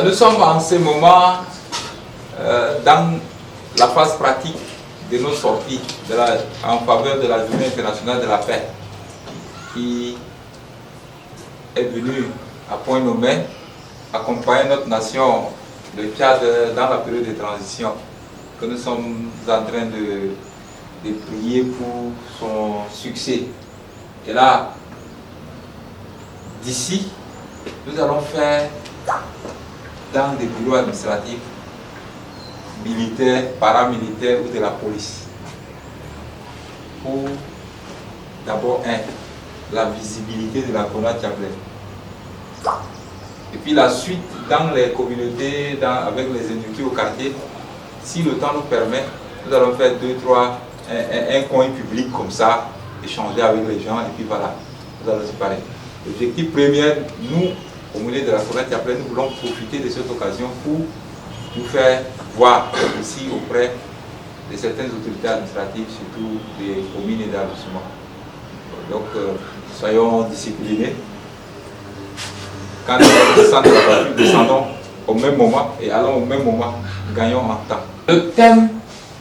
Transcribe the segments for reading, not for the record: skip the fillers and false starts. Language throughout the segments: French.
Nous sommes en ce moment dans la phase pratique de nos sorties en faveur de la Journée internationale de la paix, qui est venue à point nommé accompagner notre nation, le Tchad, dans la période de transition, que nous sommes en train de prier pour son succès. Et là, d'ici, nous allons faire dans des bureaux administratifs, militaires, paramilitaires ou de la police, pour d'abord, la visibilité de la grenade Tchablais. Et puis la suite, dans les communautés, avec les individus au quartier, si le temps nous permet, nous allons faire un coin public comme ça, échanger avec les gens, et puis voilà, nous allons séparer. L'objectif premier, nous, au milieu de la grenade Tchablais, nous voulons profiter de cette occasion pour nous faire voir aussi auprès de certaines autorités administratives, surtout des communes et d'arrondissements. Donc, soyons disciplinés. Quand nous descendons de la voiture, descendons au même moment et allons au même moment, gagnons en temps. Le thème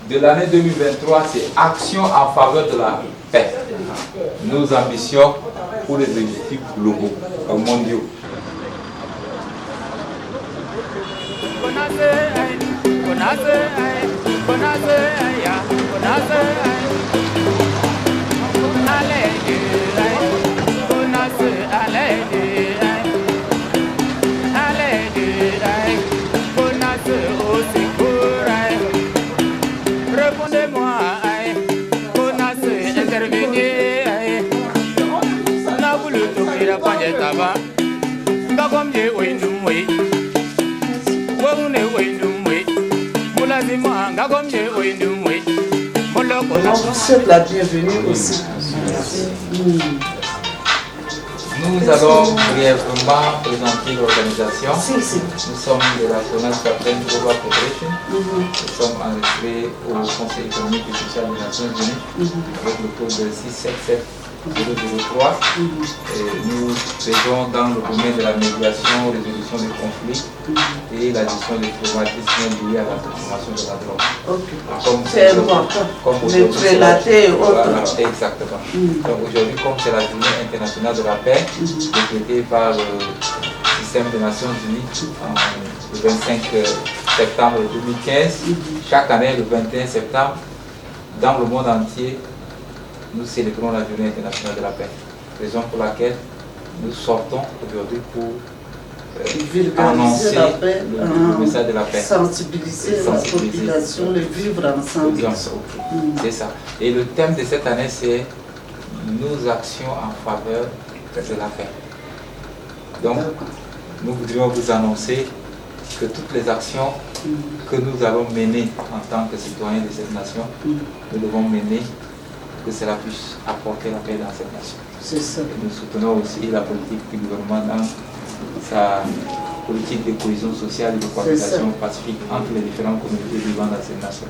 de l'année 2023, c'est Action en faveur de la paix. Nos ambitions pour les objectifs globaux, mondiaux. On vous souhaite la bienvenue aussi. Nous allons brièvement présenter l'organisation. Nous sommes de la Jonas Captain Global Corporation. Nous sommes enregistrés au Conseil économique et social des Nations Unies avec le code 677 003. Nous faisons dans le domaine de la médiation, résolution des conflits et la gestion des traumatismes liés à la consommation de la drogue. C'est important. Les prélatés et autres. Voilà, exactement. Donc aujourd'hui, comme c'est la journée internationale de la paix, décrétée par le système des Nations Unies le 25 septembre 2015, chaque année, le 21 septembre, dans le monde entier, nous célébrons la journée internationale de la paix. Raison pour laquelle nous sortons aujourd'hui pour annoncer le message de la paix. Sensibiliser la population, le vivre ensemble. C'est ça. Et le thème de cette année, c'est nos actions en faveur de la paix. Donc, nous voudrions vous annoncer que toutes les actions que nous allons mener en tant que citoyens de cette nation, nous devons mener que cela puisse apporter la paix dans cette nation. C'est ça. Et nous soutenons aussi la politique du gouvernement dans sa politique de cohésion sociale et de cohabitation pacifique entre les différentes communautés vivant dans cette nation.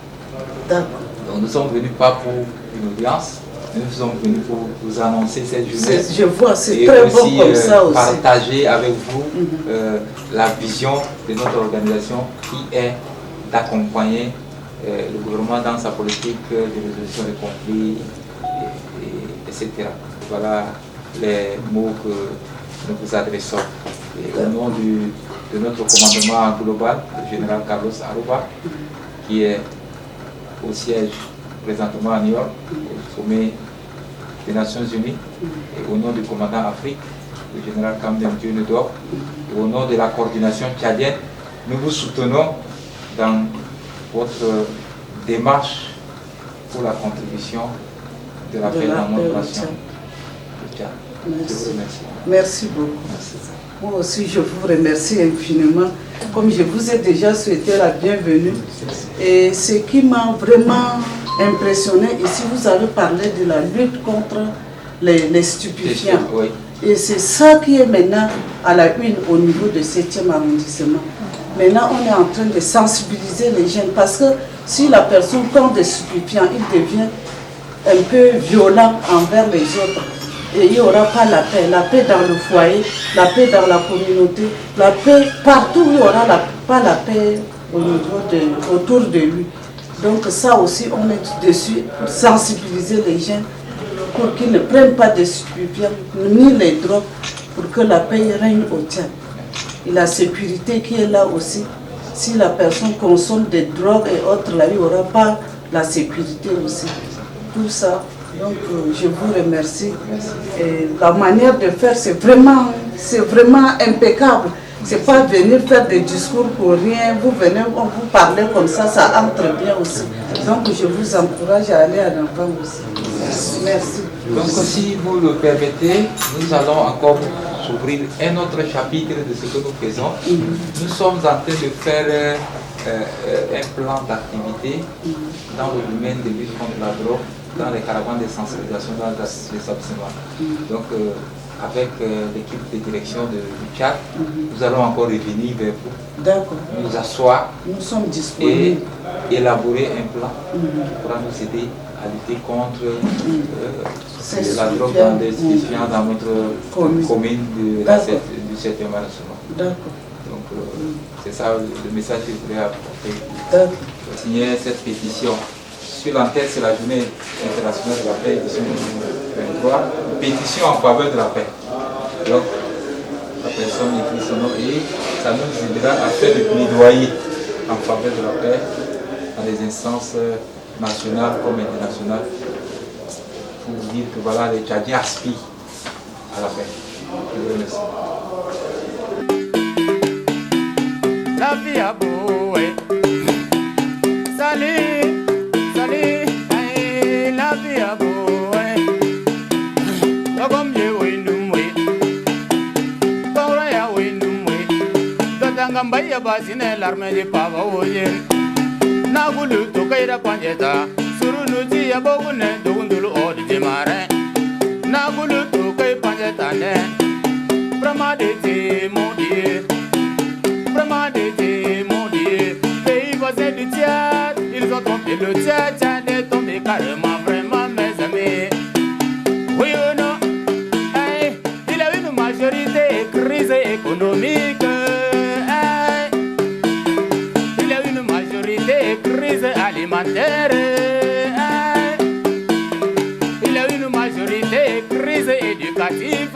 D'accord. Donc nous sommes venus pas pour une audience, nous sommes venus pour vous annoncer cette journée. Je vois, c'est très bon comme ça aussi. Partager avec vous la vision de notre organisation qui est d'accompagner le gouvernement dans sa politique de résolution des conflits, etc. Voilà les mots que nous vous adressons. Et au nom de notre commandement global, le général Carlos Aruba, qui est au siège présentement à New York, au sommet des Nations Unies, et au nom du commandant Afrique, le général Kamden Dionedor, et au nom de la coordination tchadienne, nous vous soutenons dans votre démarche pour la contribution de la paix dans notre nation. Merci. Je vous remercie. Merci beaucoup. Merci. Moi aussi, je vous remercie infiniment. Comme je vous ai déjà souhaité la bienvenue. Et ce qui m'a vraiment impressionné, ici, vous avez parlé de la lutte contre les stupéfiants. Oui. Et c'est ça qui est maintenant à la une au niveau du 7e arrondissement. Maintenant, on est en train de sensibiliser les jeunes parce que si la personne prend des stupéfiants, il devient un peu violent envers les autres. et il n'y aura pas la paix. La paix dans le foyer, la paix dans la communauté, la paix partout où il n'y aura pas la paix autour de lui. Donc ça aussi, on est dessus pour sensibiliser les gens pour qu'ils ne prennent pas de stupéfiants ni les drogues pour que la paix règne au Tchad. Et la sécurité qui est là aussi, si la personne consomme des drogues et autres, là, il n'y aura pas la sécurité aussi. Tout ça, donc je vous remercie. Et la manière de faire, c'est vraiment impeccable. C'est pas venir faire des discours pour rien. Vous venez, on vous parlez comme ça entre bien aussi. Donc je vous encourage à aller à l'avant aussi. Merci. Donc si vous le permettez, nous allons encore s'ouvrir un autre chapitre de ce que nous faisons. Nous sommes en train de faire un plan d'activité dans le domaine de lutte contre la drogue, dans les caravanes de sensibilisation dans les établissements. Donc avec l'équipe de direction du Tchad, nous allons encore revenir vers vous, nous asseoir nous sommes disponibles et élaborer un plan qui pourra nous aider à lutter contre la drogue dans des stupéfiants dans notre commune du 7e arrondissement. Donc c'est ça le message que je voulais apporter. Signer cette pétition. Sur l'entête, c'est la journée internationale de la paix, édition 2023, pétition en faveur de la paix. Donc, la personne écrit son nom et ça nous aidera à faire des plaidoyers en faveur de la paix dans les instances nationales comme internationales pour dire que voilà, les Tchadiens aspirent à la paix. Je vous remercie. La vie a beau, salut, salut, la vie a beau, comme je windumwe, Tora ya windumwe, Dotangambaya basine l'armée de Pavaoyen, Nagulu tokaira panjeta, Surunuti ya bogune, Dundulu odi de marin, Nagulu tokai panjeta ne, Pramadete modier. Vraiment d'été, mon Dieu. Pays voisin du Tchad, ils ont tombé le Tchad, Tchad est tombé carrément, vraiment mes amis. Oui ou non? Hey, il y a une majorité crise économique. Hey, il y a une majorité crise alimentaire. Hey, il y a une majorité crise éducative.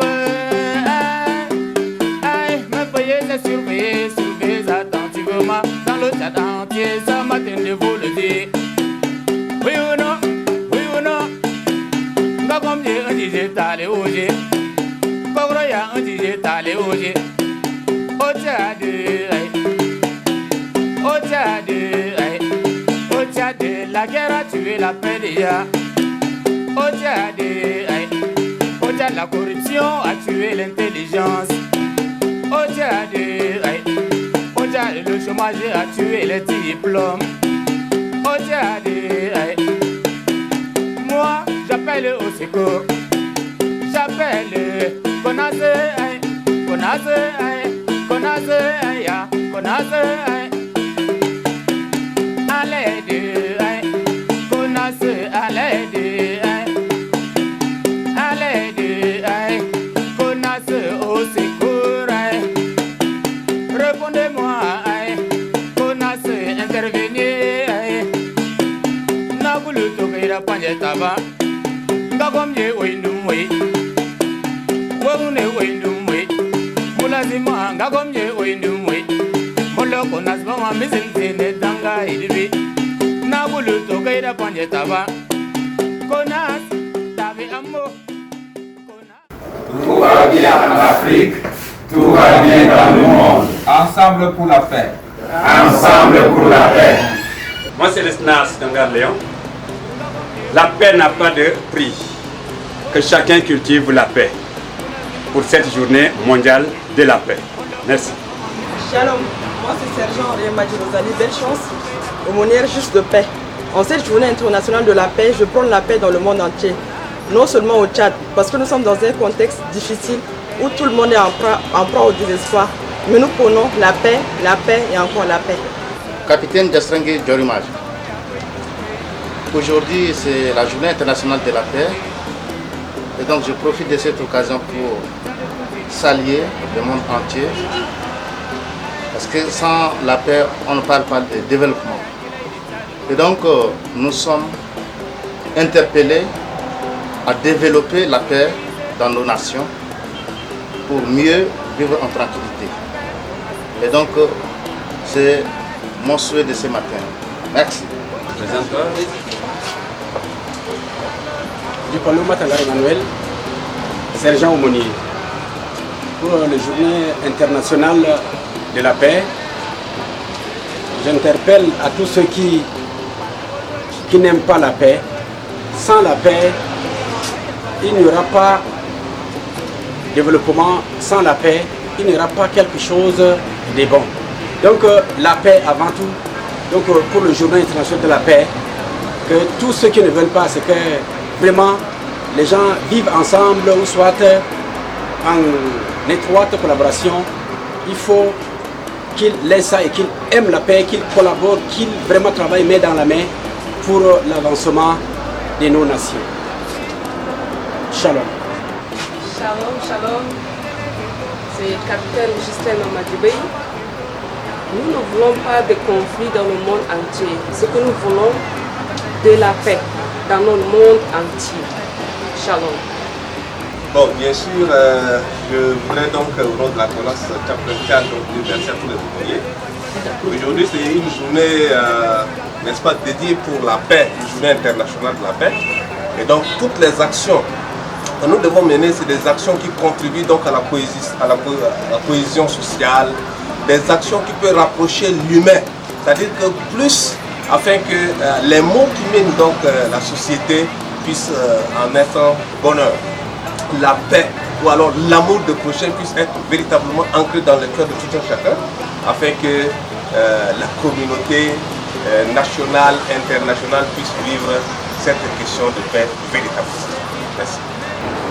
Surveiller attentivement dans le Tchad entier, ça matin de vous le dire. Oui ou non, oui ou non. Pas comme j'ai un digital et OG. Pas vrai, y'a un digital et OG. Au Tchad, au Tchad, au Tchad, la guerre a tué la paix déjà. Au Tchad, au Tchad, la corruption a tué l'intelligence. Au Tchad, le chômage a tué les diplômes. Au Tchad, moi j'appelle au secours. J'appelle Konaze, à l'aide, Konaze, à l'aide, à l'aide, Konaze au secours. Répondez-moi, Konaze, intervenez. Nagulu tokeira panjetaba, Ngagomye windumwe, Wagune windumwe, Mulazima Ngagomye windumwe, Moloko nasbama mizintene danga idbi, Nagulu tokeira panjetaba, Konas, Tavi Amo. Tout va bien en Afrique. Tout va bien dans le monde. Ensemble pour la paix. Ensemble pour la paix. Moi, c'est le SNAS Dangar Léon. La paix n'a pas de prix. Que chacun cultive la paix pour cette journée mondiale de la paix. Merci. Shalom, moi c'est Sergent Rémadji Rosalie, belle chance, aumônière juste de paix. En cette journée internationale de la paix, je prône la paix dans le monde entier. Non seulement au Tchad, parce que nous sommes dans un contexte difficile où tout le monde est en proie au désespoir. Mais nous prônons la paix et encore la paix. Capitaine Destrengue Djorimaj. Aujourd'hui, c'est la journée internationale de la paix. Et donc je profite de cette occasion pour saluer le monde entier. Parce que sans la paix, on ne parle pas de développement. Et donc nous sommes interpellés à développer la paix dans nos nations pour mieux vivre en tranquillité. Et donc c'est mon souhait de ce matin. Merci. Du Palo Matangara Emmanuel, sergent aumônier. Pour la journée internationale de la paix, j'interpelle à tous ceux qui n'aiment pas la paix. Sans la paix, il n'y aura pas de développement. Sans la paix, il n'y aura pas quelque chose de bon. Donc la paix avant tout. Donc pour le journée international de la paix, que tous ceux qui ne veulent pas, c'est que vraiment les gens vivent ensemble ou soit en étroite collaboration. Il faut qu'ils laissent ça et qu'ils aiment la paix, qu'ils collaborent, qu'ils vraiment travaillent main dans la main pour l'avancement de nos nations. Shalom. Shalom, shalom. C'est le capitaine Justin Amadibey. Nous ne voulons pas de conflit dans le monde entier. Ce que nous voulons, de la paix dans le monde entier. Shalom. Bon, bien sûr, je voudrais donc, au nom de la Colas Chaplain, donc remercier tous les ouvriers. Aujourd'hui, c'est une journée, n'est-ce pas, dédiée pour la paix, une journée internationale de la paix. Et donc, toutes les actions que nous devons mener, c'est des actions qui contribuent donc à la cohésion sociale, des actions qui peuvent rapprocher l'humain. C'est-à-dire que plus, afin que les mots qui mènent donc la société puissent en être bonheur. La paix ou alors l'amour de prochain puisse être véritablement ancré dans le cœur de tout un chacun, afin que la communauté nationale, internationale puisse vivre cette question de paix véritablement. Merci.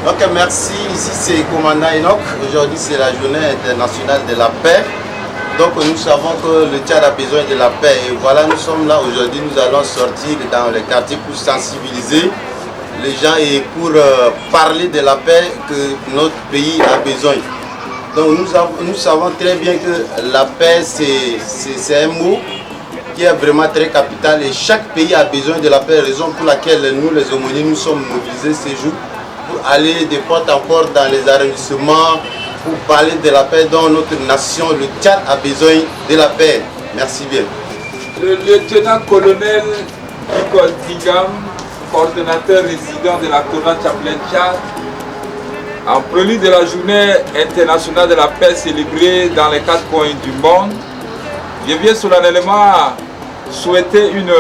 Donc merci, ici c'est commandant Enoch. Aujourd'hui c'est la journée internationale de la paix. Donc nous savons que le Tchad a besoin de la paix et voilà, nous sommes là aujourd'hui, nous allons sortir dans les quartiers pour sensibiliser les gens et pour parler de la paix que notre pays a besoin. Donc nous savons très bien que la paix c'est un mot qui est vraiment très capital et chaque pays a besoin de la paix, raison pour laquelle nous les aumôniers nous sommes mobilisés ces jours pour aller de porte en porte dans les arrondissements pour parler de la paix dont notre nation, le Tchad, a besoin de la paix. Merci bien. Le lieutenant-colonel Nicole Tigam, coordonnateur résident de la Kona Chaplain Tchad, en prélude de la journée internationale de la paix célébrée dans les 4 coins du monde, je viens solennellement souhaiter une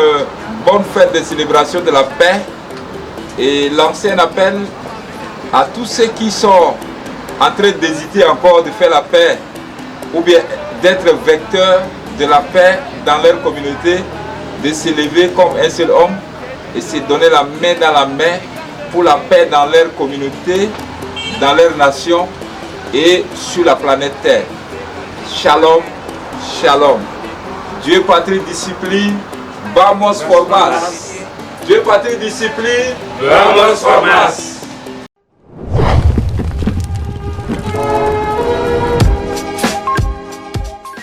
bonne fête de célébration de la paix et lancer un appel à tous ceux qui sont en train d'hésiter encore de faire la paix ou bien d'être vecteurs de la paix dans leur communauté, de s'élever comme un seul homme et se donner la main dans la main pour la paix dans leur communauté, dans leur nation et sur la planète Terre. Shalom, shalom. Dieu, patrie, discipline, vamos formas. Dieu, patrie, discipline, vamos formas.